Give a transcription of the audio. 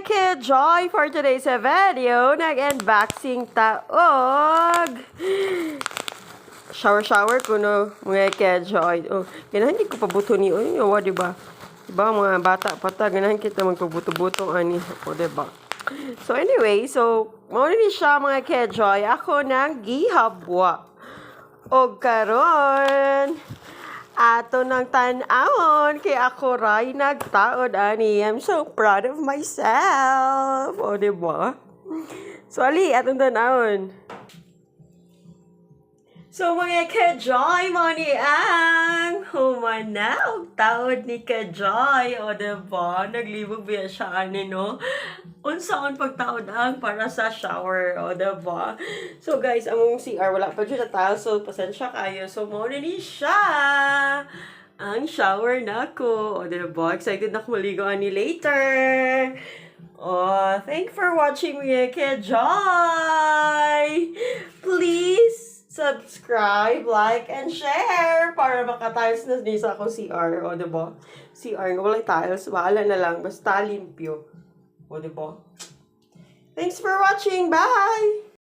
mga ka-joy, for today's video, nag-unboxing taog. Shower ko no, mga ka-joy. Oh, ganahan hindi ko pabuto ni, diba? Diba, mga bata pata, ganahan kita magpabuto-buto ani. O, diba? So, anyway, mauna ni siya mga ka-joy. Ako nang gihabwa. O karon, ato nang tan-awon kay ako ray nagtaod ani. I'm so proud of myself. O, diba? So, ali, atong tan-awon. So, mga ka-joy, mo ni ang humanaw taod ni ka-joy. O, diba? Naglibog biya siya ani, no? Unsaon pagtaod ang para sa shower. O, diba? So, guys, among CR, wala pa dyan na tao. So, pasensya kayo. So, mo ni siya ang shower na ko. O, diba? Excited na maligo ani later. Oh, thank for watching mga ka-joy. Please subscribe, like, and share para makatiles na din sa akong CR. O, diba? CR, wala tiles. Bahala na lang. Basta limpyo. O, diba? Thanks for watching. Bye!